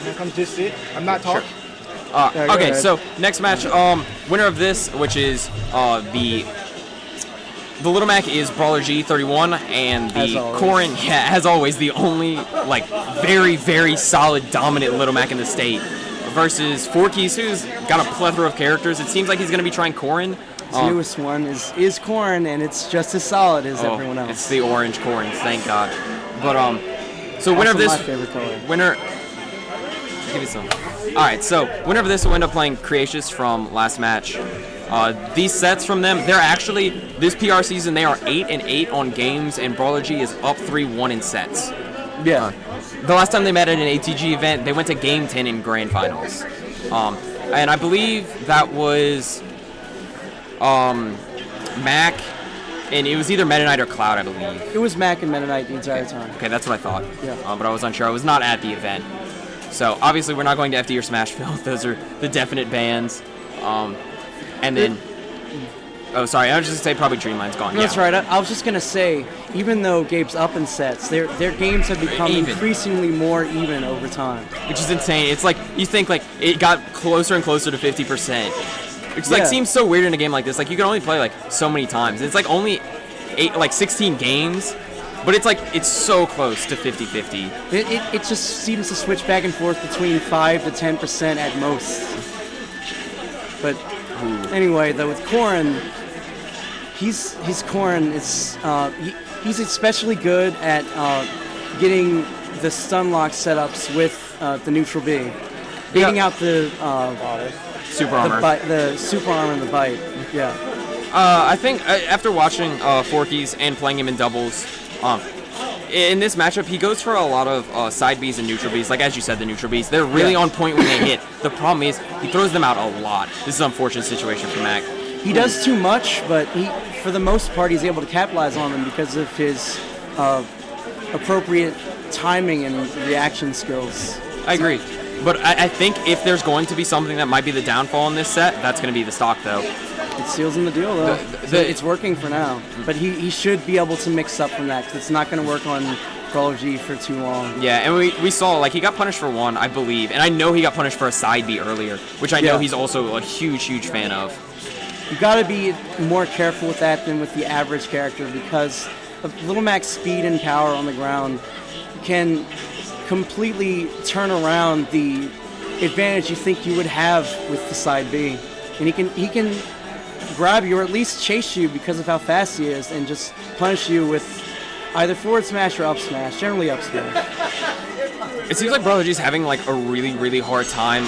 Can I just sit? I'm not talking. Sure. Okay, so next match, winner of this, which is the Little Mac is BrawlerG31, and the Corrin, as always, the only like very, very solid, dominant Little Mac in the state, versus Forkies, who's got a plethora of characters. It seems like he's going to be trying Corrin. His newest one is Corrin, and it's just as solid as everyone else. It's the orange Corrin, thank God. But so winner of this, my favorite color. Winner. Give me some. All right, so winner of this will end up playing Creatious from last match. These sets from them, they're actually, this PR season, they are 8-8 on games, and BrawlerG is up 3-1 in sets. Yeah. The last time they met at an ATG event, they went to Game 10 in Grand Finals. And I believe that was Mac, and it was either Meta Knight or Cloud, I believe. It was Mac and Meta Knight the entire time. Okay, that's what I thought. Yeah. But I was unsure. I was not at the event. So, obviously, we're not going to FD or Smashville. Those are the definite bans. And then... Oh, sorry. I was just going to say probably Dreamline's gone. No, that's right. I was just going to say, even though Gabe's up in sets, their games have become increasingly more even over time. Which is insane. It's like, you think, like, it got closer and closer to 50%. Which, like, seems so weird in a game like this. Like, you can only play, like, so many times. It's, like, only 16 games. But it's like, it's so close to 50-50. It just seems to switch back and forth between 5 to 10% at most. But anyway, though, with Corrin, he's especially good at getting the stun lock setups with the neutral B, beating out the super armor, the super armor and the bite. Yeah. I think after watching Forkies and playing him in doubles. In this matchup, he goes for a lot of side Bs and neutral Bs. Like, as you said, the neutral Bs, they're really on point when they hit. The problem is, he throws them out a lot. This is an unfortunate situation for Mac. He does too much, but for the most part, he's able to capitalize on them because of his appropriate timing and reaction skills. I agree. But I think if there's going to be something that might be the downfall in this set, that's going to be the stock, though. It seals in the deal, though. It's working for now. But he should be able to mix up from that, because it's not going to work on BrawlerG for too long. Yeah, and we saw, like, he got punished for one, I believe. And I know he got punished for a side B earlier, which I know he's also a huge, huge fan of. You got to be more careful with that than with the average character, because of Little Mac's speed and power on the ground can completely turn around the advantage you think you would have with the side B. And he can grab you or at least chase you because of how fast he is and just punish you with either forward smash or up smash, generally up smash. It seems like BrawlerG's having like a really, really hard time.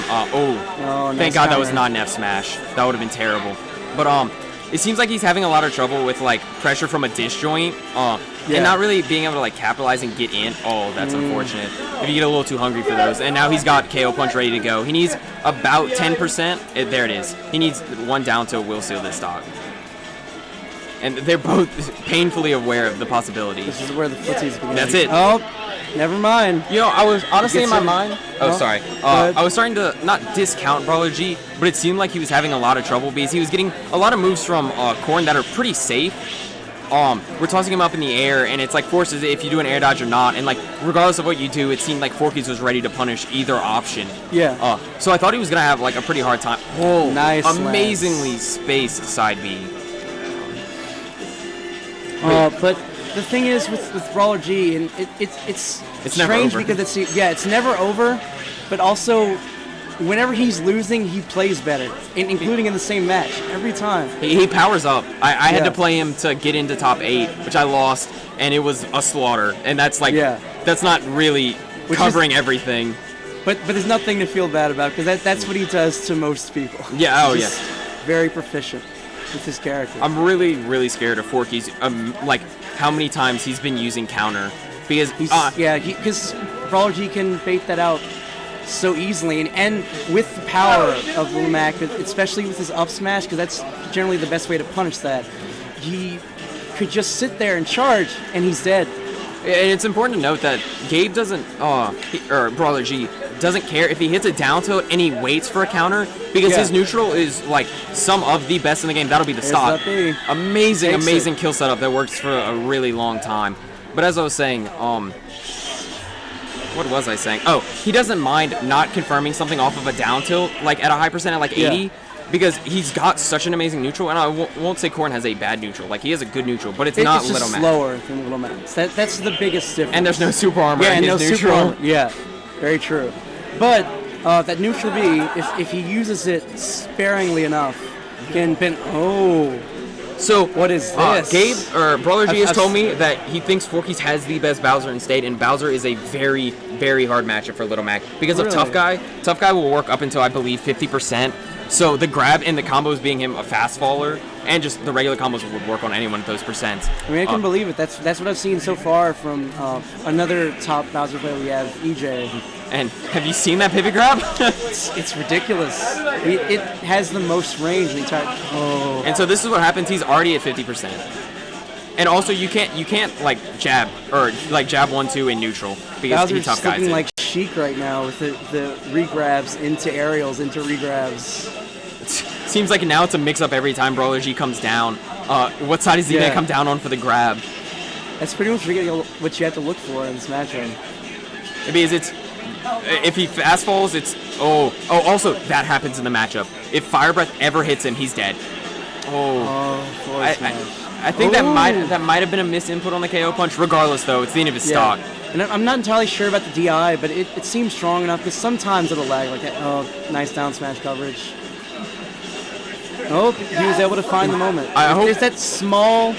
Thank God that was not an F smash. That would have been terrible. But it seems like he's having a lot of trouble with like pressure from a disjoint and not really being able to like capitalize and get in. Oh, that's unfortunate. If you get a little too hungry for those. And now he's got KO Punch ready to go. He needs about 10%. There it is. He needs one down to will seal this stock. And they're both painfully aware of the possibility. This is where the footsies begin. That's it. Oh, never mind. You know, I was honestly in my mind. Sorry. I was starting to not discount BrawlerG, but it seemed like he was having a lot of trouble because he was getting a lot of moves from Corrin that are pretty safe. We're tossing him up in the air, and it's like forces if you do an air dodge or not. And like regardless of what you do, it seemed like Forkies was ready to punish either option. Yeah. So I thought he was gonna have like a pretty hard time. Oh, nice. Amazingly spaced side B. But the thing is with BrawlerG, and it's strange because it's never over, but also whenever he's losing, he plays better, including in the same match every time. He powers up. I had to play him to get into top 8, which I lost, and it was a slaughter. And that's like that's not really covering everything. But there's nothing to feel bad about because that's what he does to most people. Yeah. He's very proficient with his character. I'm really, really scared of Forkies. Like how many times he's been using counter because because BrawlerG can bait that out so easily, and with the power of Little Mac, especially with his up smash, because that's generally the best way to punish that. He could just sit there and charge, and he's dead. And it's important to note that Gabe doesn't, or BrawlerG doesn't care if he hits a down tilt and he waits for a counter because his neutral is like some of the best in the game. That'll be the stock. Amazing kill setup that works for a really long time. But as I was saying, what was I saying? Oh, he doesn't mind not confirming something off of a down tilt, like at a high percent at like 80, because he's got such an amazing neutral, and I won't say Corrin has a bad neutral. Like, he has a good neutral, but it's not Little Mac. It's slower than Little Max. That's the biggest difference. And there's no super armor yeah, in his no neutral. Super armor. Yeah, very true. But that neutral B, if he uses it sparingly enough, can pin. Oh. So what is this? Gabe or BrawlerG has told me that he thinks Forkies has the best Bowser in state, and Bowser is a very, very hard matchup for Little Mac because of Tough Guy. Tough Guy will work up until I believe 50%. So the grab and the combos being him a fast faller, and just the regular combos would work on anyone at those percents. I mean, I can believe it. That's what I've seen so far from another top Bowser player we have, EJ. And have you seen that pivot grab? It's ridiculous. It has the most range in the entire. Oh. And so this is what happens. He's already at 50%. And also you can't like jab or like jab 1-2 in neutral because he tough guys. Bowser's looking like Sheik right now with the regrabs into aerials into regrabs. It seems like now it's a mix up every time BrawlerG comes down. What side is he gonna come down on for the grab? That's pretty much what you have to look for in this matchup. Because it's if he fast falls, it's also that happens in the matchup. If Fire Breath ever hits him, he's dead. I think that might have been a misinput on the KO punch. Regardless, though, it's the end of his stock. And I'm not entirely sure about the DI, but it seems strong enough because sometimes it'll lag like that. Oh, nice down smash coverage. Oh, he was able to find the moment. There's that small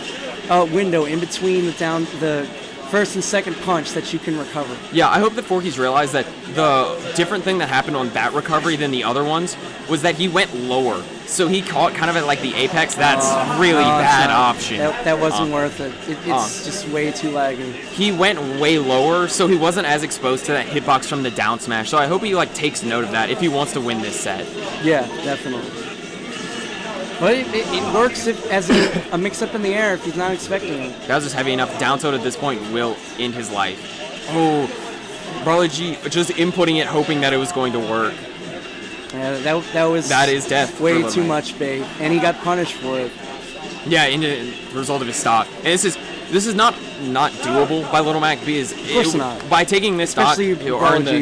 window in between the first and second punch that you can recover. Yeah, I hope that Forkies realized that the different thing that happened on that recovery than the other ones was that he went lower. So he caught kind of at like the apex. That's really bad option. That wasn't worth it. It's just way too laggy. He went way lower, so he wasn't as exposed to that hitbox from the down smash. So I hope he like takes note of that if he wants to win this set. Yeah, definitely. But it works as a mix-up in the air if he's not expecting it. Bowser's heavy enough. Down tilt at this point will end his life. Oh, BrawlerG just inputting it, hoping that it was going to work. Yeah, that is death. Way too much bait, and he got punished for it. Yeah, in the result of his stock. And this is not doable by Little Mac because of course not. By taking this stock, he'll earn the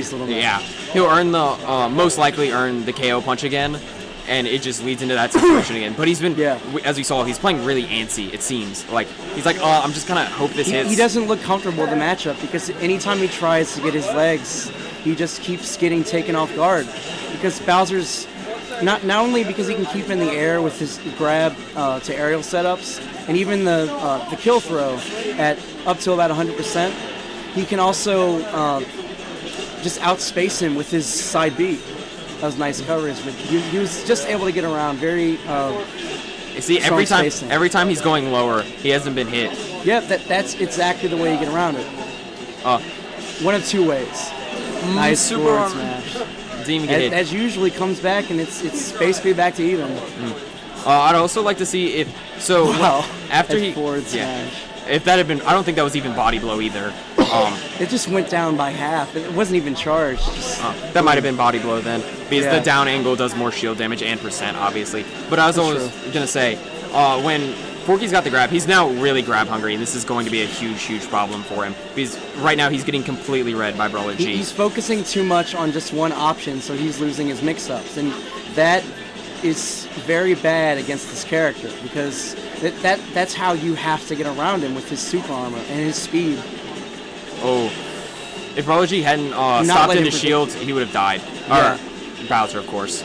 most likely earn the KO punch again. And it just leads into that situation again. But he's been, as we saw, he's playing really antsy, it seems. Like, he's like, I'm just going to hope this hits. He doesn't look comfortable with the matchup because anytime he tries to get his legs, he just keeps getting taken off guard. Because Bowser's, not only because he can keep in the air with his grab to aerial setups, and even the kill throw at up to about 100%, he can also just outspace him with his side B. That was nice coverage, but he was just able to get around very. You see, every time he's going lower, he hasn't been hit. Yeah, that's exactly the way you get around it. One of two ways. Nice super smash. Didn't even get hit. As usually comes back, and it's basically back to even. I'd also like to see if after he forward smash. If that had been, I don't think that was even body blow either. It just went down by half. It wasn't even charged. That might have been body blow then, because the down angle does more shield damage and percent, obviously. But I was always gonna say, when Forkies got the grab, he's now really grab hungry, and this is going to be a huge, huge problem for him. Because right now he's getting completely read by BrawlerG. He's focusing too much on just one option, so he's losing his mix-ups, and that is very bad against this character because that's how you have to get around him with his super armor and his speed. Oh, if BrawlerG hadn't stopped into shields, he would have died. Yeah. Or Bowser, of course.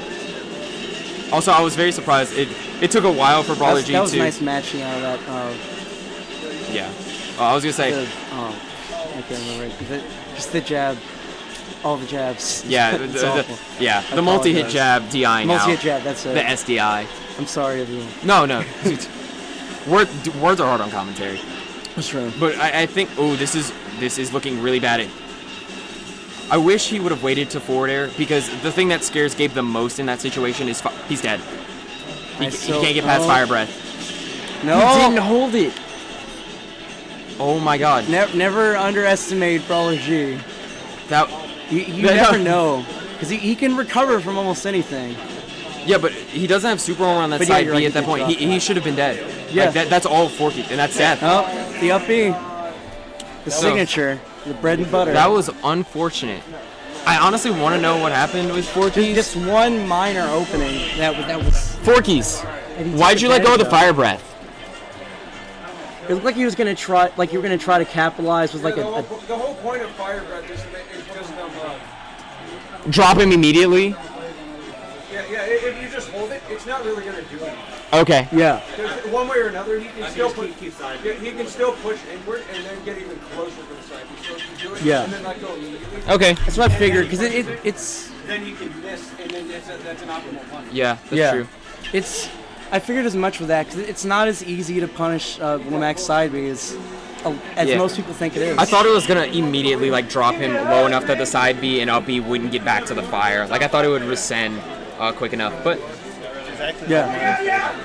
Also, I was very surprised. It took a while for BrawlerG to... That was nice matching out of that. Yeah. I was going to say... I can't remember. Just the jab. All the jabs. Yeah, the multi-hit jab DI now. Multi-hit jab, that's it. The SDI. I'm sorry, everyone. No. Words are hard on commentary. That's true. But I think, this is looking really bad. I wish he would have waited to forward air, because the thing that scares Gabe the most in that situation is he's dead. He can't get past Fire Breath. No! He didn't hold it! Oh my god. Never underestimate BrawlerG. You never know, because he can recover from almost anything. Yeah, but he doesn't have super armor on that side B at that point. He should have been dead. Yeah. Like that's all Forkies, and that's death. Oh, the up B. The signature. the bread and butter. That was unfortunate. I honestly want to know what happened with Forkies. Just one minor opening. That was. Forkies, And he why'd took you let go of the advantage fire breath? It looked like he was gonna try, like you were gonna try to capitalize with like the whole point of fire breath is just Drop him immediately? if you just hold it, it's not really gonna do anything. Okay. Yeah. One way or another, he can still push. He can still push inward and then get even closer to the side. So if you do it, Yeah. and then let go immediately, Okay. That's what I figured, because it's. then you can miss, and then that's an optimal punch. Yeah, that's true. I figured as much with that, because it's not as easy to punish Little Max side B as most people think it is. I thought it was gonna immediately like drop him low enough that the side B and up B wouldn't get back to the fire. Like I thought it would resend quick enough, but Yeah.